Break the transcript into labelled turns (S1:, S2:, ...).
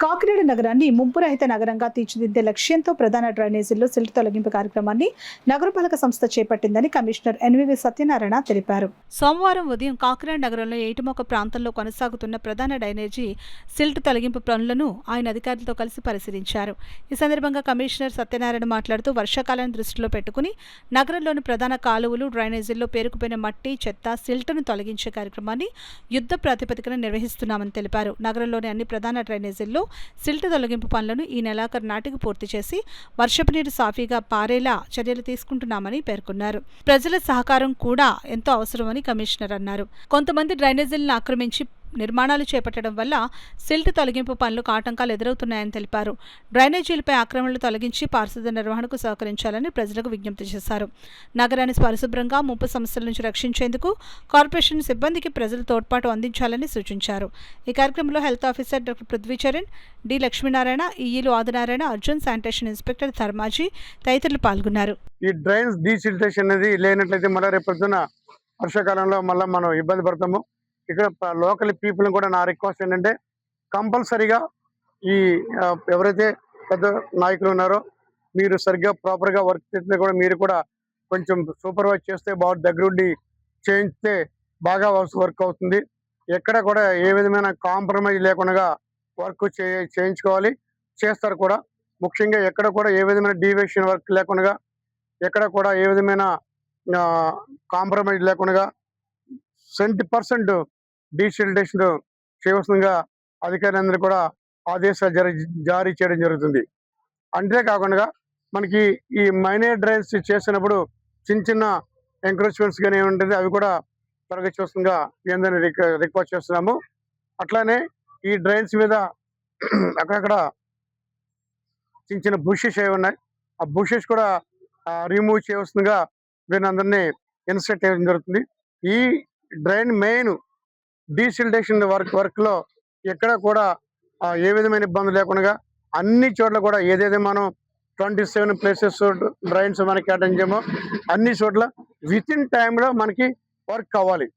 S1: కాకినాడ నగరాన్ని ముంపు రహిత నగరంగా తీర్చిదిద్దే లక్ష్యంతో ప్రధాన డ్రైనేజీల్లో సిల్ట్ తొలగింపు కార్యక్రమాన్ని నగరపాలక సంస్థ చేపట్టిందని కమిషనర్ ఎన్వివి సత్యనారాయణ తెలిపారు. సోమవారం ఉదయం కాకినాడ నగరంలో ఏటుమొక్క ప్రాంతంలో కొనసాగుతున్న ప్రధాన డ్రైనేజీ సిల్ట్ తొలగింపు పనులను ఆయన అధికారులతో కలిసి పరిశీలించారు. ఈ సందర్భంగా కమిషనర్ సత్యనారాయణ మాట్లాడుతూ వర్షాకాలాన్ని దృష్టిలో పెట్టుకుని నగరంలోని ప్రధాన కాలువలు, డ్రైనేజీల్లో పేరుకుపోయిన మట్టి, చెత్త, సిల్ట్ను తొలగించే కార్యక్రమాన్ని యుద్ధ ప్రాతిపదికన నిర్వహిస్తున్నామని తెలిపారు. నగరంలోని అన్ని ప్రధాన డ్రైనేజీల్లో సిల్ట్ తొలగింపు పనులను ఈ నెలాఖరు నాటికి పూర్తి చేసి వర్షపు నీరు సాఫీగా పారేలా చర్యలు తీసుకుంటున్నామని పేర్కొన్నారు. ప్రజల సహకారం కూడా ఎంతో అవసరమని కమిషనర్ అన్నారు. కొంతమంది డ్రైనేజీలను ఆక్రమించి నిర్మాణాలు చేపట్టడం వల్ల సిల్ట్ తొలగింపు పనులకు ఆటంకాలు ఎదురవుతున్నాయని తెలిపారు. డ్రైనేజీలపై ఆక్రమణలు తొలగించి పారిశుద్ధ్య నిర్వహణకు సహకరించాలని ప్రజలకు విజ్ఞప్తి చేశారు. నగరాన్ని పరిశుభ్రంగా ముంపు సమస్యల నుంచి రక్షించేందుకు కార్పొరేషన్ సిబ్బందికి ప్రజలు తోడ్పాటు అందించాలని సూచించారు. ఈ కార్యక్రమంలో health officer doctor Prithvicharan, D Lakshminarayana, ఈఈలు ఆదినారాయణ, అర్జున్, శానిటేషన్ ఇన్స్పెక్టర్ ధర్మాజీ తదితరులు పాల్గొన్నారు.
S2: ఈ డ్రైన్స్ డీసిల్టేషన్ అనేది లేనట్లయితే మళ్ళీ రేపొద్దున వర్షాకాలంలో మళ్ళీ మనం ఇబ్బంది పడతాము. ఇక్కడ లోకల్ పీపుల్ కూడా నా రిక్వెస్ట్ ఏంటంటే కంపల్సరీగా ఈ ఎవరైతే పెద్ద నాయకులు ఉన్నారో మీరు సరిగ్గా ప్రాపర్గా వర్క్ చేస్తే కూడా మీరు కూడా కొంచెం సూపర్వైజ్ చేస్తే బాగుంటుంది. దగ్గరుండి చేయిస్తే బాగా వర్క్ అవుతుంది. ఎక్కడ కూడా ఏ విధమైన కాంప్రమైజ్ లేకుండా వర్క్ చేయించుకోవాలి, చేస్తారు కూడా. ముఖ్యంగా ఎక్కడ కూడా ఏ విధమైన డీవియేషన్ వర్క్ లేకుండా, ఎక్కడ కూడా ఏ విధమైన కాంప్రమైజ్ లేకుండా 100% డీసిల్టేషన్ చేయవలసిందిగా అధికారులందరూ కూడా ఆదేశాలు జారీ చేయడం జరుగుతుంది. అంతేకాకుండా మనకి ఈ మైనర్ డ్రైన్స్ చేసినప్పుడు చిన్న చిన్న ఎంక్రోచ్మెంట్స్ కానీ ఏముంటుంది అవి కూడా త్వరగా చూస్తుందిగా మీ అందరినీ రిక్వెస్ట్ చేస్తున్నాము. అట్లానే ఈ డ్రైన్స్ మీద అక్కడక్కడ చిన్న చిన్న బుషెస్ అవి ఉన్నాయి. ఆ బుషెస్ కూడా రిమూవ్ చేయవలసిందిగా వీళ్ళందరినీ ఇన్స్ట్రక్ట్ చేయడం జరుగుతుంది. ఈ డ్రైన్ మెయిన్ డీసిల్టేషన్ వర్క్ లో ఎక్కడ కూడా ఏ విధమైన ఇబ్బంది లేకుండా అన్ని చోట్ల కూడా ఏదైతే మనం 27 ప్లేసెస్ డ్రైన్స్ మనకి కేటాయించామో అన్ని చోట్ల విత్ ఇన్ టైంలో మనకి వర్క్ అవ్వాలి.